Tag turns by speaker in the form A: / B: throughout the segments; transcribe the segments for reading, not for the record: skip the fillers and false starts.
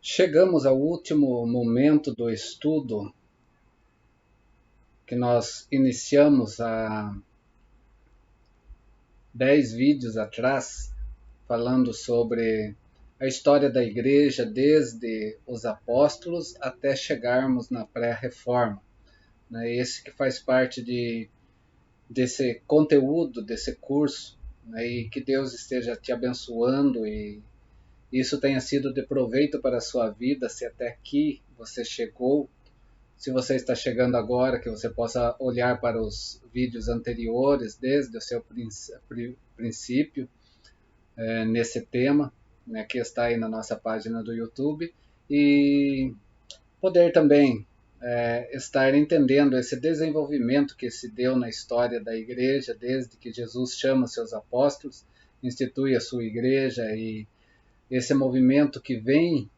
A: Chegamos ao último momento do estudo que nós iniciamos há 10 vídeos atrás, falando sobre a história da igreja desde os apóstolos até chegarmos na pré-reforma. Esse que faz parte desse conteúdo, desse curso, e que Deus esteja te abençoando e isso tenha sido de proveito para a sua vida, se até aqui você chegou. Se você está chegando agora, que você possa olhar para os vídeos anteriores, desde o seu princípio, nesse tema, que está aí na nossa página do YouTube, e poder também estar entendendo esse desenvolvimento que se deu na história da igreja, desde que Jesus chama seus apóstolos, institui a sua igreja, e esse movimento que vem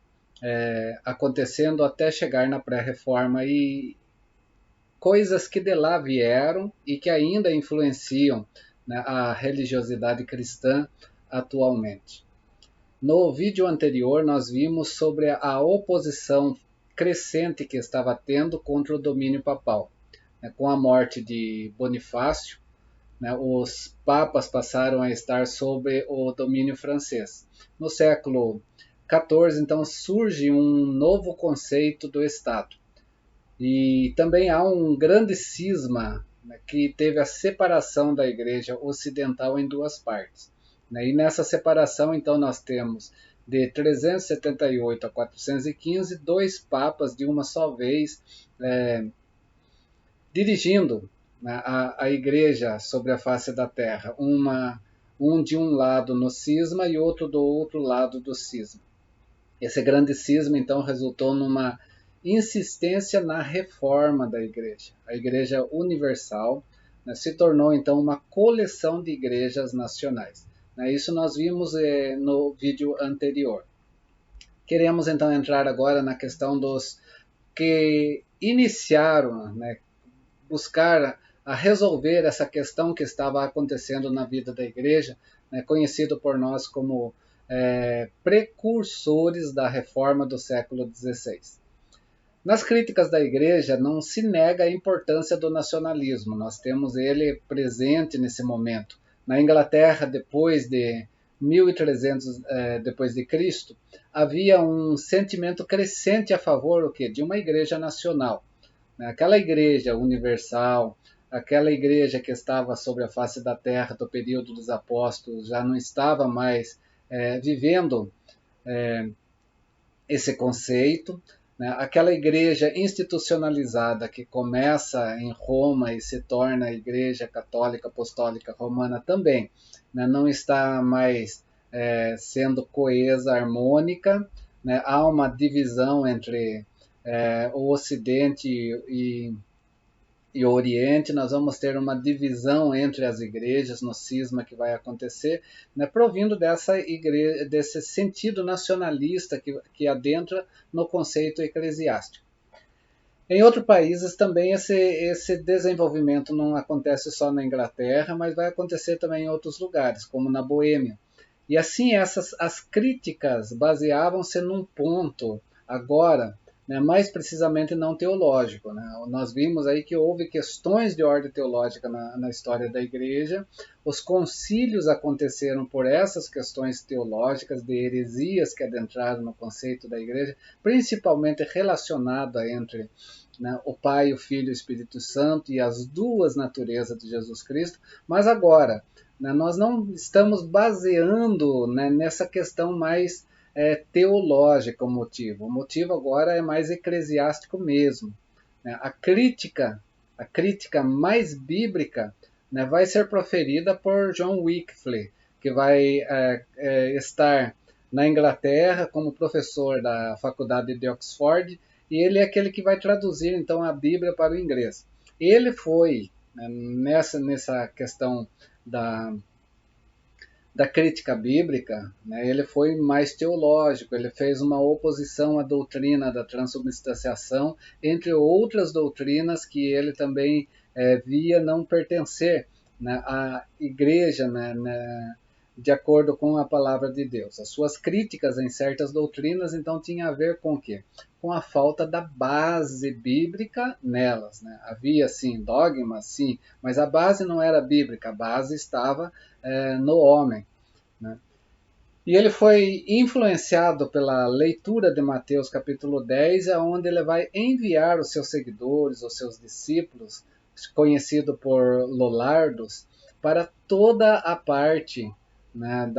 A: acontecendo até chegar na pré-reforma, e coisas que de lá vieram e que ainda influenciam, a religiosidade cristã atualmente. No vídeo anterior, nós vimos sobre a oposição crescente que estava tendo contra o domínio papal. Com a morte de Bonifácio, os papas passaram a estar sob o domínio francês. No século XIV, então, surge um novo conceito do Estado. E também há um grande cisma, que teve a separação da Igreja Ocidental em duas partes. E nessa separação, então, nós temos de 378 a 415, dois papas de uma só vez, dirigindo, a Igreja sobre a face da Terra, um de um lado no cisma e outro do outro lado do cisma. Esse grande cisma, então, resultou numa insistência na reforma da igreja. A Igreja Universal, se tornou, então, uma coleção de igrejas nacionais. Isso nós vimos no vídeo anterior. Queremos, então, entrar agora na questão dos que iniciaram, buscar a resolver essa questão que estava acontecendo na vida da igreja, conhecido por nós como precursores da reforma do século XVI. Nas críticas da igreja não se nega a importância do nacionalismo, nós temos ele presente nesse momento. Na Inglaterra, depois de 1300 depois de Cristo, havia um sentimento crescente a favor de uma igreja nacional. Aquela igreja universal, aquela igreja que estava sobre a face da terra do período dos apóstolos, já não estava mais vivendo esse conceito. Aquela igreja institucionalizada que começa em Roma e se torna a Igreja Católica Apostólica Romana também, não está mais sendo coesa, harmônica. Há uma divisão entre o Ocidente e o Oriente. Nós vamos ter uma divisão entre as igrejas no cisma que vai acontecer, provindo desse sentido nacionalista que adentra no conceito eclesiástico. Em outros países também esse desenvolvimento não acontece só na Inglaterra, mas vai acontecer também em outros lugares, como na Boêmia. E assim as críticas baseavam-se num ponto agora, mais precisamente não teológico. Nós vimos aí que houve questões de ordem teológica na história da igreja, os concílios aconteceram por essas questões teológicas de heresias que adentraram no conceito da igreja, principalmente relacionada entre o Pai, o Filho e o Espírito Santo e as duas naturezas de Jesus Cristo. Mas agora, nós não estamos baseando nessa questão mais teológica o motivo. O motivo agora é mais eclesiástico mesmo. A crítica mais bíblica vai ser proferida por John Wycliffe, que vai estar na Inglaterra como professor da Faculdade de Oxford, e ele é aquele que vai traduzir então a Bíblia para o inglês. Ele foi nessa questão da crítica bíblica, ele foi mais teológico, ele fez uma oposição à doutrina da transubstanciação, entre outras doutrinas que ele também via não pertencer à igreja de acordo com a palavra de Deus. As suas críticas em certas doutrinas, então, tinham a ver com o quê? Com a falta da base bíblica nelas, né? Havia, sim, dogmas, sim, mas a base não era bíblica, a base estava no homem, né? E ele foi influenciado pela leitura de Mateus capítulo 10, onde ele vai enviar os seus seguidores, os seus discípulos, conhecido por Lollardos, para toda a parte, né,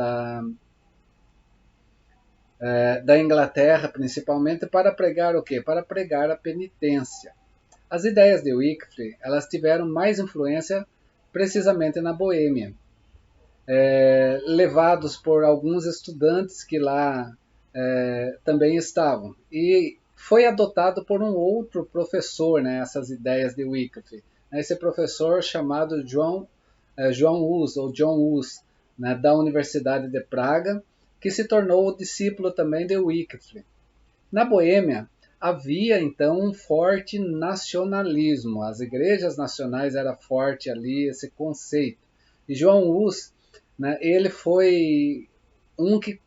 A: da Inglaterra, principalmente, para pregar o quê? Para pregar a penitência. As ideias de Wycliffe, elas tiveram mais influência precisamente na Boêmia, levados por alguns estudantes que lá também estavam. E foi adotado por um outro professor, né, essas ideias de Wycliffe. Esse professor chamado João Hus, ou John Hus, né, da Universidade de Praga, que se tornou o discípulo também de Wycliffe. Na Boêmia, havia então um forte nacionalismo. As igrejas nacionais era forte ali esse conceito. E João Hus, né, ele foi um que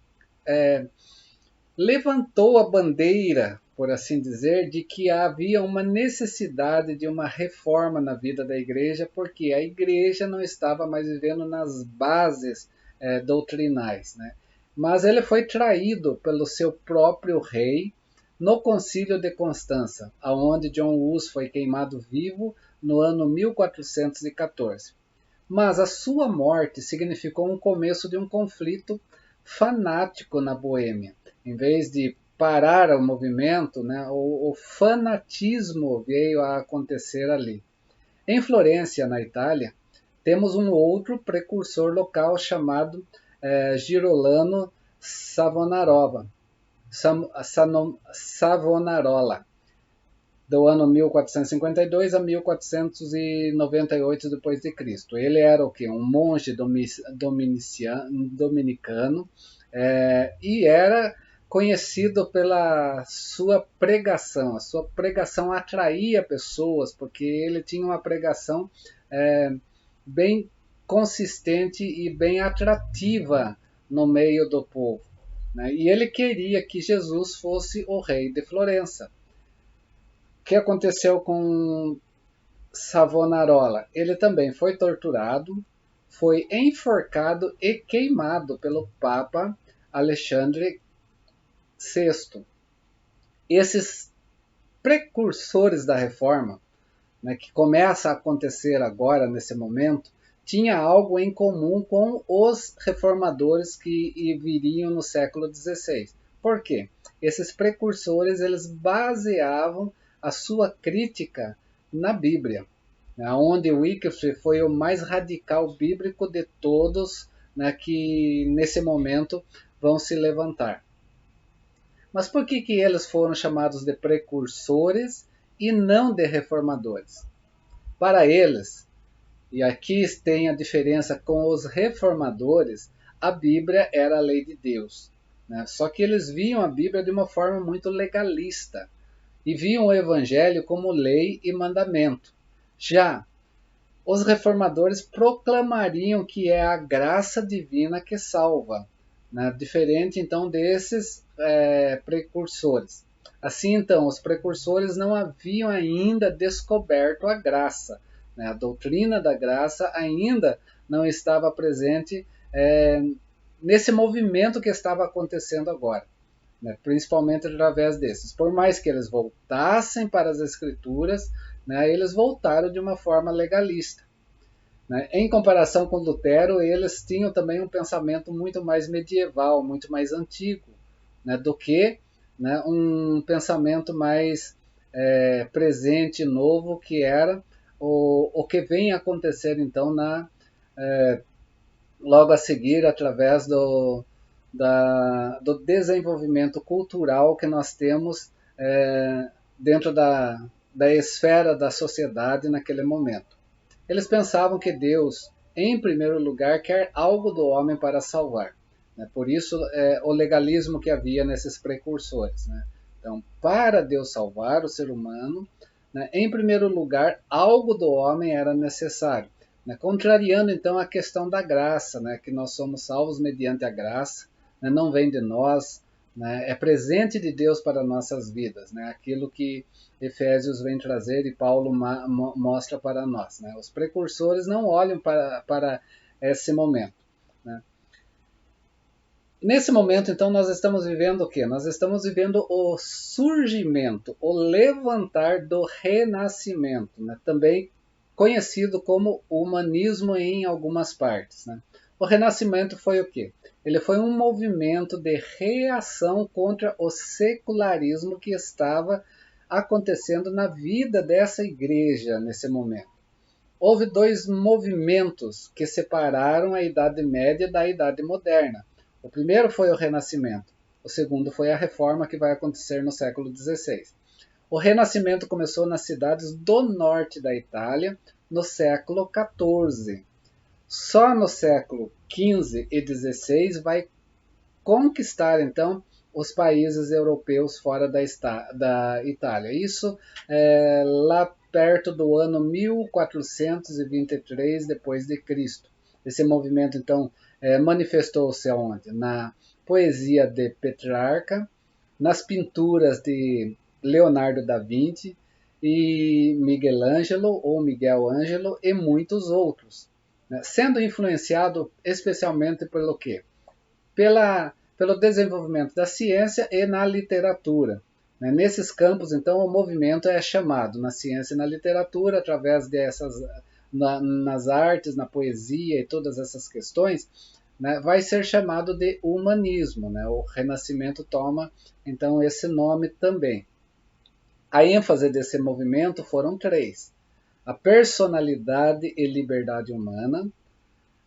A: levantou a bandeira, por assim dizer, de que havia uma necessidade de uma reforma na vida da igreja, porque a igreja não estava mais vivendo nas bases doutrinais, né? Mas ele foi traído pelo seu próprio rei no Concílio de Constança, aonde John Hus foi queimado vivo no ano 1414. Mas a sua morte significou um começo de um conflito fanático na Boêmia. Em vez de parar o movimento, né, o fanatismo veio a acontecer ali. Em Florença, na Itália, temos um outro precursor local chamado Girolamo Savonarola, do ano 1452 a 1498 depois de Cristo. Ele era o que? Um monge dominicano e era conhecido pela sua pregação. A sua pregação atraía pessoas porque ele tinha uma pregação bem consistente e bem atrativa no meio do povo, né? E ele queria que Jesus fosse o rei de Florença. O que aconteceu com Savonarola? Ele também foi torturado, foi enforcado e queimado pelo Papa Alexandre VI. Esses precursores da reforma, né, que começa a acontecer agora, nesse momento, tinha algo em comum com os reformadores que viriam no século XVI. Por quê? Esses precursores eles baseavam a sua crítica na Bíblia, né, onde Wycliffe foi o mais radical bíblico de todos, né, que nesse momento vão se levantar. Mas por que eles foram chamados de precursores e não de reformadores? Para eles, e aqui tem a diferença com os reformadores, a Bíblia era a lei de Deus, né? Só que eles viam a Bíblia de uma forma muito legalista e viam o Evangelho como lei e mandamento. Já os reformadores proclamariam que é a graça divina que salva, né? Diferente então desses precursores. Assim então, os precursores não haviam ainda descoberto a graça, né? A doutrina da graça ainda não estava presente nesse movimento que estava acontecendo agora, né? Principalmente através desses. Por mais que eles voltassem para as Escrituras, né, eles voltaram de uma forma legalista, né? Em comparação com Lutero, eles tinham também um pensamento muito mais medieval, muito mais antigo, né, do que, né, um pensamento mais presente, novo, que era o que vem acontecer então logo a seguir através do desenvolvimento cultural que nós temos dentro da esfera da sociedade naquele momento. Eles pensavam que Deus, em primeiro lugar, quer algo do homem para salvar, né? Por isso, o legalismo que havia nesses precursores, né? Então, para Deus salvar o ser humano, né, em primeiro lugar, algo do homem era necessário. né, contrariando então a questão da graça, né, que nós somos salvos mediante a graça, né, não vem de nós, né, é presente de Deus para nossas vidas, né, aquilo que Efésios vem trazer e Paulo mostra para nós. Né. Os precursores não olham para esse momento. Né. Nesse momento, então, nós estamos vivendo o quê? Nós estamos vivendo o surgimento, o levantar do renascimento, né? Também conhecido como humanismo em algumas partes. Né? O renascimento foi o quê? Ele foi um movimento de reação contra o secularismo que estava acontecendo na vida dessa igreja nesse momento. Houve dois movimentos que separaram a Idade Média da Idade Moderna. O primeiro foi o Renascimento, o segundo foi a Reforma, que vai acontecer no século XVI. O Renascimento começou nas cidades do norte da Itália, no século XIV. Só no século XV e XVI vai conquistar, então, os países europeus fora da Itália. Isso lá perto do ano 1423 depois de Cristo. Esse movimento, então, manifestou-se aonde? Na poesia de Petrarca, nas pinturas de Leonardo da Vinci e Miguel Ângelo e muitos outros, né? Sendo influenciado especialmente pelo quê? Pelo desenvolvimento da ciência e na literatura. Né? Nesses campos, então, o movimento é chamado na ciência e na literatura, através dessas, nas artes, na poesia e todas essas questões, né? Vai ser chamado de humanismo. Né? O Renascimento toma, então, esse nome também. A ênfase desse movimento foram três: a personalidade e liberdade humana,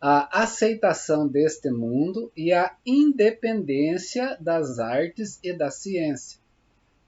A: a aceitação deste mundo e a independência das artes e da ciência.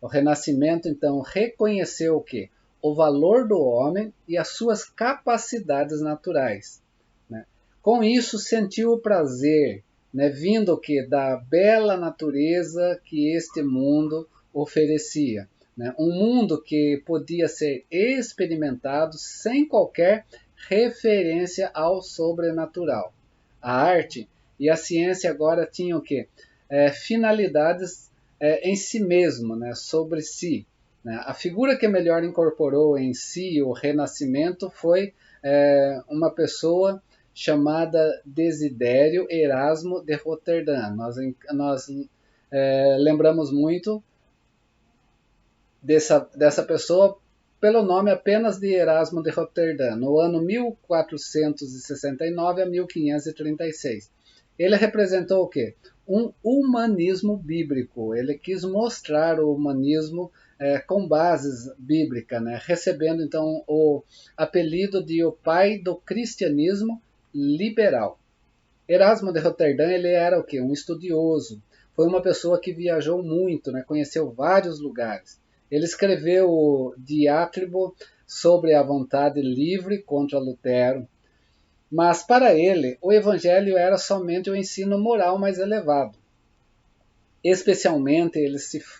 A: O Renascimento, então, reconheceu o quê? O valor do homem e as suas capacidades naturais. Né? Com isso, sentiu o prazer, né, vindo o quê? Da bela natureza que este mundo oferecia. Né? Um mundo que podia ser experimentado sem qualquer referência ao sobrenatural. A arte e a ciência agora tinham o quê? Finalidades em si mesmo, né? Sobre si. Né? A figura que melhor incorporou em si o Renascimento foi uma pessoa chamada Desidério Erasmo de Roterdã. Nós lembramos muito dessa pessoa pelo nome apenas de Erasmo de Roterdã, no ano 1469 a 1536. Ele representou o quê? Um humanismo bíblico. Ele quis mostrar o humanismo com bases bíblicas, né? Recebendo então o apelido de o pai do cristianismo liberal. Erasmo de Roterdã, ele era o quê? Um estudioso. Foi uma pessoa que viajou muito, né? Conheceu vários lugares. Ele escreveu o Diátribo sobre a vontade livre contra Lutero, mas para ele o evangelho era somente o ensino moral mais elevado. Especialmente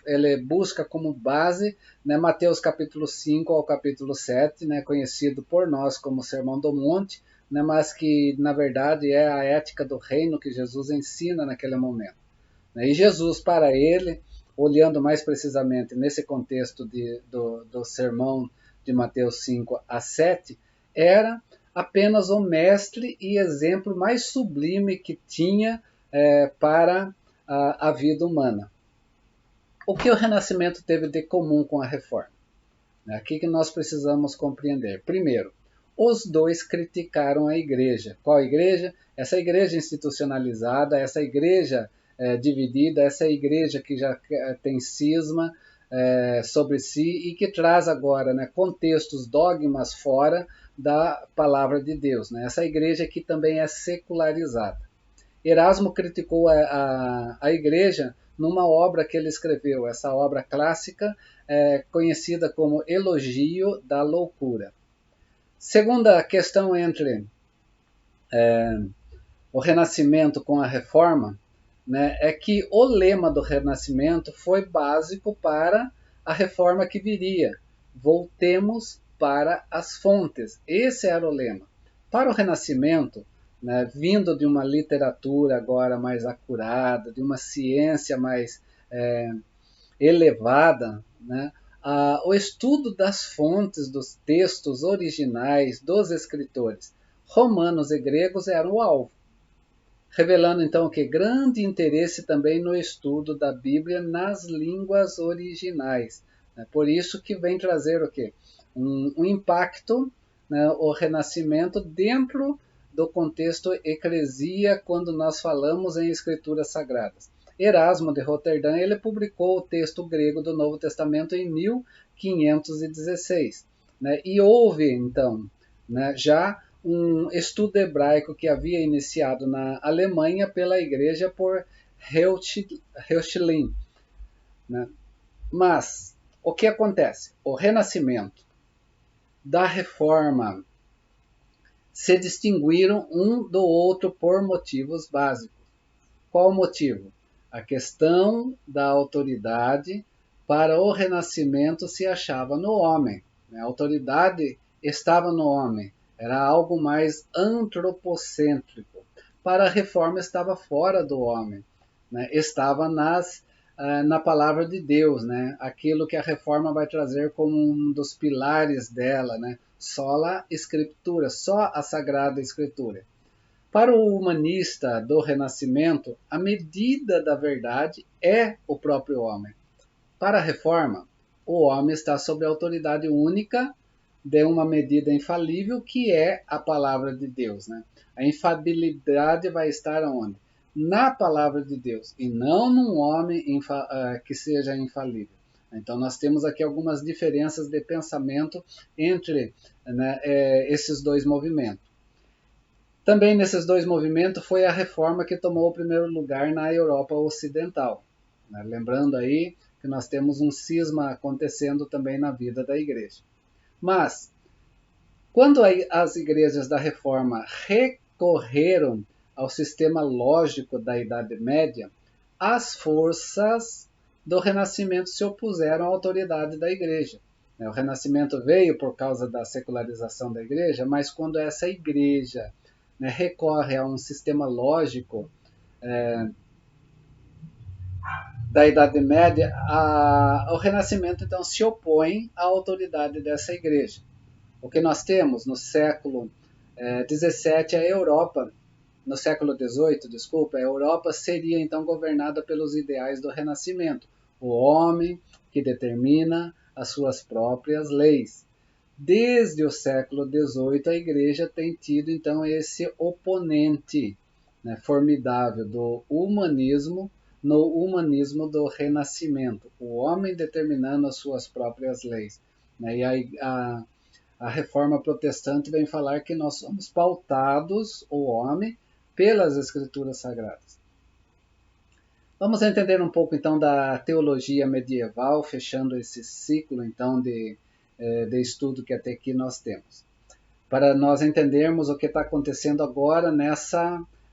A: ele busca como base, né, Mateus capítulo 5 ao capítulo 7, né, conhecido por nós como Sermão do Monte, né, mas que na verdade é a ética do reino que Jesus ensina naquele momento. E Jesus, para ele, olhando mais precisamente nesse contexto do sermão de Mateus 5 a 7, era apenas o mestre e exemplo mais sublime que tinha para a vida humana. O que o Renascimento teve de comum com a Reforma? Aqui que nós precisamos compreender. Primeiro, os dois criticaram a igreja. Qual igreja? Essa igreja institucionalizada, essa igreja dividida, essa igreja que já tem cisma sobre si e que traz agora, né, contextos, dogmas fora da palavra de Deus. Né? Essa igreja que também é secularizada. Erasmo criticou a igreja numa obra que ele escreveu, essa obra clássica conhecida como Elogio da Loucura. Segunda questão entre o Renascimento com a Reforma, né, é que o lema do Renascimento foi básico para a Reforma que viria. Voltemos para as fontes. Esse era o lema. Para o Renascimento, né, vindo de uma literatura agora mais acurada, de uma ciência mais elevada, né, o estudo das fontes dos textos originais dos escritores romanos e gregos era o alvo, revelando então que grande interesse também no estudo da Bíblia nas línguas originais. Por isso que vem trazer o quê? Um impacto, né, o Renascimento dentro do contexto eclesia quando nós falamos em escrituras sagradas. Erasmo de Roterdã ele publicou o texto grego do Novo Testamento em 1516, né, e houve então, né, já um estudo hebraico que havia iniciado na Alemanha pela igreja por Reuchlin. Né? Mas o que acontece? O Renascimento da Reforma se distinguiram um do outro por motivos básicos. Qual o motivo? A questão da autoridade para o Renascimento se achava no homem. A autoridade estava no homem. Era algo mais antropocêntrico. Para a Reforma estava fora do homem. Né? Estava na palavra de Deus, né? Aquilo que a Reforma vai trazer como um dos pilares dela, né? Sola Escritura, só a Sagrada Escritura. Para o humanista do Renascimento, a medida da verdade é o próprio homem. Para a Reforma, o homem está sob a autoridade única de uma medida infalível, que é a palavra de Deus. Né? A infalibilidade vai estar onde? Na palavra de Deus, e não num homem que seja infalível. Então, nós temos aqui algumas diferenças de pensamento entre, né, esses dois movimentos. Também nesses dois movimentos foi a reforma que tomou o primeiro lugar na Europa Ocidental. Né? Lembrando aí que nós temos um cisma acontecendo também na vida da igreja. Mas, quando as igrejas da reforma recorreram ao sistema lógico da Idade Média, as forças do Renascimento se opuseram à autoridade da igreja. O Renascimento veio por causa da secularização da igreja, mas quando essa igreja, né, recorre a um sistema lógico da Idade Média, o Renascimento então se opõe à autoridade dessa igreja. O que nós temos no século XVII, a Europa, no século XVIII, desculpa, a Europa seria então governada pelos ideais do Renascimento, o homem que determina as suas próprias leis. Desde o século XVIII, a igreja tem tido então esse oponente, né, formidável do humanismo, no humanismo do Renascimento, o homem determinando as suas próprias leis. Né, e a reforma protestante vem falar que nós somos pautados, o homem, pelas escrituras sagradas. Vamos entender um pouco então da teologia medieval, fechando esse ciclo então de estudo que até aqui nós temos, para nós entendermos o que está acontecendo agora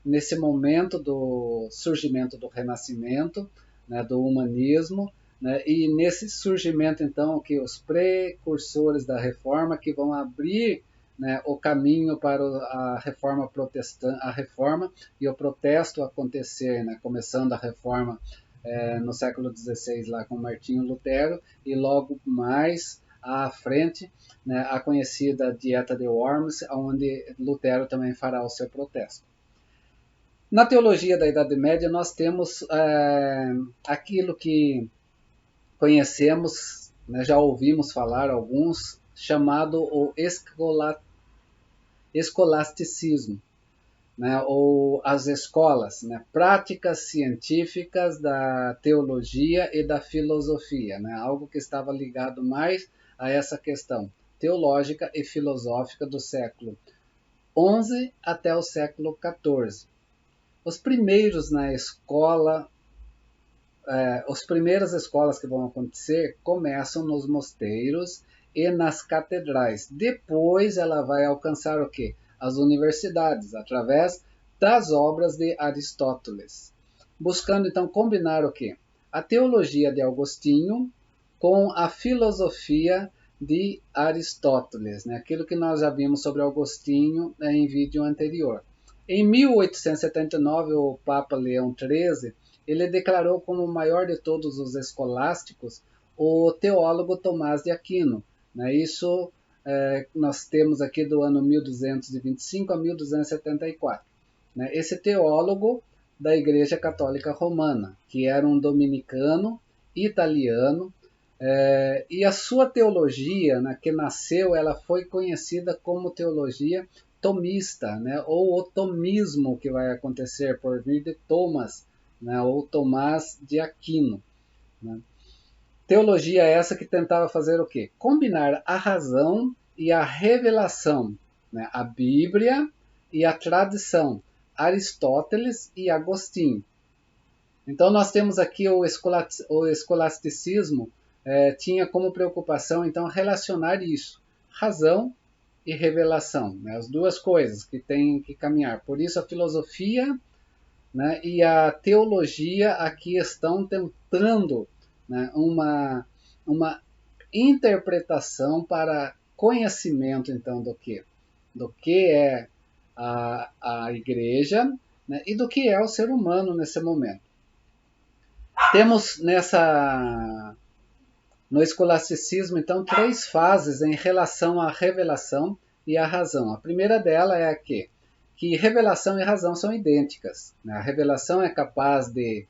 A: nesse momento do surgimento do Renascimento, né, do humanismo, né, e nesse surgimento então que os precursores da Reforma que vão abrir, né, o caminho para a Reforma protestante, a Reforma e o protesto acontecer, né, começando a Reforma no século XVI lá com Martinho Lutero e logo mais à frente, né, a conhecida Dieta de Worms, onde Lutero também fará o seu protesto. Na teologia da Idade Média, nós temos aquilo que conhecemos, né, já ouvimos falar alguns, chamado o escolasticismo, né, ou as escolas, né, práticas científicas da teologia e da filosofia, né, algo que estava ligado mais a essa questão teológica e filosófica do século XI até o século XIV. Os primeiros na escola, as primeiras escolas que vão acontecer começam nos mosteiros e nas catedrais. Depois ela vai alcançar o quê? As universidades, através das obras de Aristóteles. Buscando então combinar o quê? A teologia de Agostinho com a filosofia de Aristóteles, né? Aquilo que nós já vimos sobre Agostinho, né, em vídeo anterior. Em 1879, o Papa Leão XIII ele declarou como o maior de todos os escolásticos o teólogo Tomás de Aquino. Né? Isso nós temos aqui do ano 1225 a 1274. Né? Esse teólogo da Igreja Católica Romana, que era um dominicano italiano, e a sua teologia, né, que nasceu, ela foi conhecida como teologia tomista, né, ou o tomismo que vai acontecer por vir de Thomas, né, ou Tomás de Aquino. Né. Teologia essa que tentava fazer o quê? Combinar a razão e a revelação, né, a Bíblia e a tradição, Aristóteles e Agostinho. Então nós temos aqui o escolasticismo tinha como preocupação então relacionar isso, razão e revelação, né, as duas coisas que têm que caminhar. Por isso a filosofia, né, e a teologia aqui estão tentando, né, uma interpretação para conhecimento então do que é a igreja, né, e do que é o ser humano nesse momento. Temos no escolasticismo, então, três fases em relação à revelação e à razão. A primeira dela é a que revelação e razão são idênticas. Né? A revelação é capaz de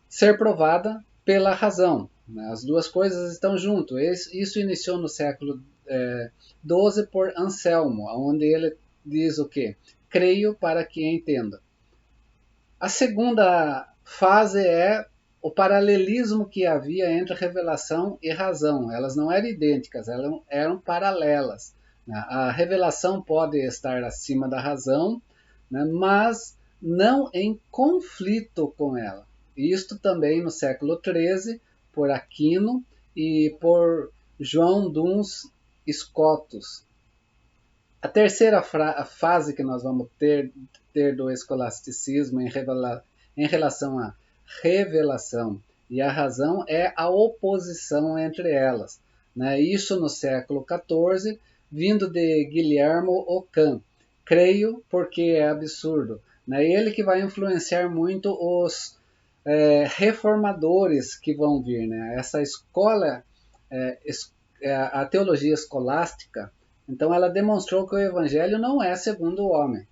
A: ser provada pela razão. Né? As duas coisas estão juntas. Isso iniciou no século XII por Anselmo, onde ele diz o quê? Creio para que entenda. A segunda fase é o paralelismo que havia entre revelação e razão. Elas não eram idênticas, elas eram paralelas. A revelação pode estar acima da razão, né, mas não em conflito com ela. Isto também no século XIII, por Aquino e por João Duns Scotus. A terceira fase que nós vamos ter do escolasticismo em relação à revelação e à razão é a oposição entre elas. Né? Isso no século XIV, vindo de Guilherme Ockham. Creio porque é absurdo. Né? Ele que vai influenciar muito os reformadores que vão vir. Né? Essa escola, a teologia escolástica, então ela demonstrou que o evangelho não é segundo o homem.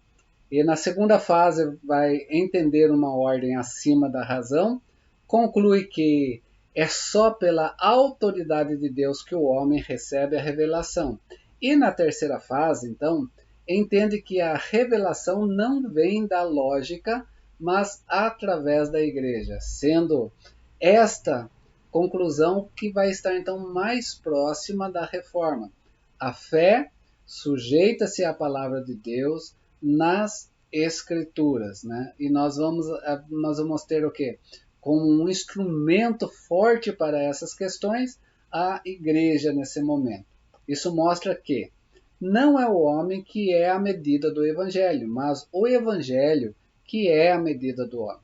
A: E na segunda fase vai entender uma ordem acima da razão, conclui que é só pela autoridade de Deus que o homem recebe a revelação. E na terceira fase, então, entende que a revelação não vem da lógica, mas através da igreja, sendo esta conclusão que vai estar então mais próxima da reforma. A fé sujeita-se à palavra de Deus nas escrituras, né? E nós vamos ter o quê? Como um instrumento forte para essas questões, a igreja nesse momento. Isso mostra que não é o homem que é a medida do evangelho, mas o evangelho que é a medida do homem.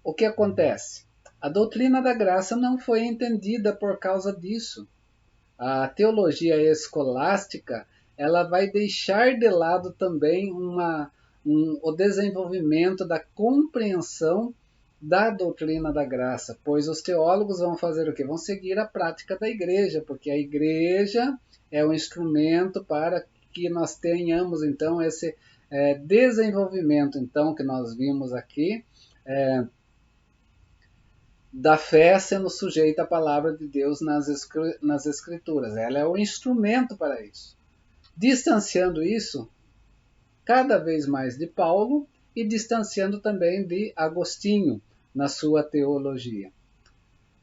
A: O que acontece? A doutrina da graça não foi entendida por causa disso. A teologia escolástica ela vai deixar de lado também o desenvolvimento da compreensão da doutrina da graça, pois os teólogos vão fazer o quê? Vão seguir a prática da igreja, porque a igreja é um instrumento para que nós tenhamos então esse desenvolvimento então que nós vimos aqui da fé sendo sujeita à palavra de Deus nas escrituras. Ela é o instrumento para isso. Distanciando isso cada vez mais de Paulo e distanciando também de Agostinho na sua teologia.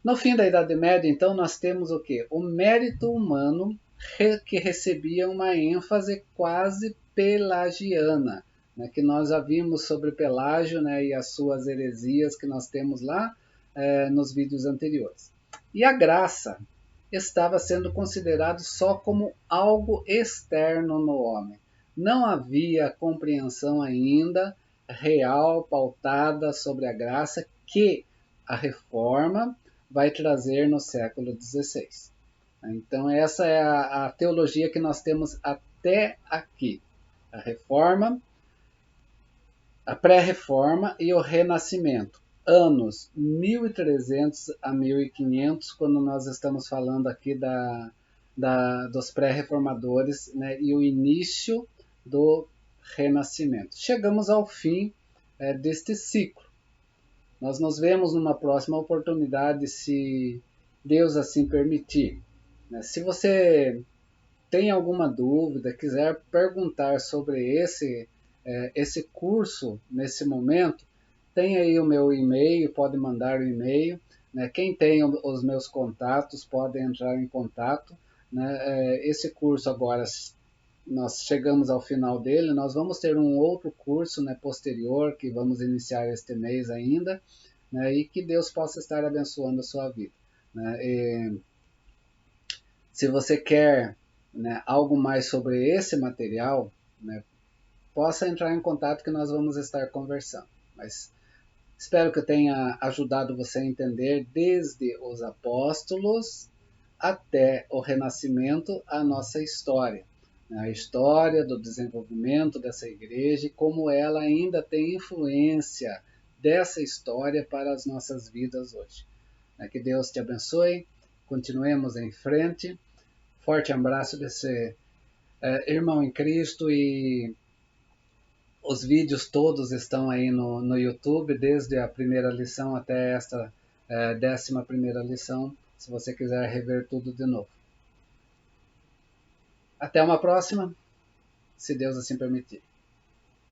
A: No fim da Idade Média, então, nós temos o quê? O mérito humano que recebia uma ênfase quase pelagiana, né, que nós já vimos sobre Pelágio, né, e as suas heresias que nós temos lá nos vídeos anteriores. E a graça estava sendo considerado só como algo externo no homem. Não havia compreensão ainda real, pautada sobre a graça que a reforma, vai trazer no século XVI. Então essa é a teologia que nós temos até aqui. A reforma, a pré-reforma e o renascimento. Anos 1300 a 1500, quando nós estamos falando aqui dos pré-reformadores, né, e o início do renascimento. Chegamos ao fim deste ciclo. Nós nos vemos numa próxima oportunidade, se Deus assim permitir. Se você tem alguma dúvida, quiser perguntar sobre esse curso nesse momento, tem aí o meu e-mail, pode mandar o e-mail. Quem tem os meus contatos pode entrar em contato. Esse curso agora, nós chegamos ao final dele, nós vamos ter um outro curso posterior, que vamos iniciar este mês ainda, e que Deus possa estar abençoando a sua vida. Se você quer algo mais sobre esse material, possa entrar em contato que nós vamos estar conversando. Mas espero que eu tenha ajudado você a entender desde os apóstolos até o renascimento a nossa história. A história do desenvolvimento dessa igreja e como ela ainda tem influência dessa história para as nossas vidas hoje. Que Deus te abençoe, continuemos em frente. Forte abraço desse irmão em Cristo, e os vídeos todos estão aí no YouTube, desde a primeira lição até esta 11ª lição, se você quiser rever tudo de novo. Até uma próxima, se Deus assim permitir.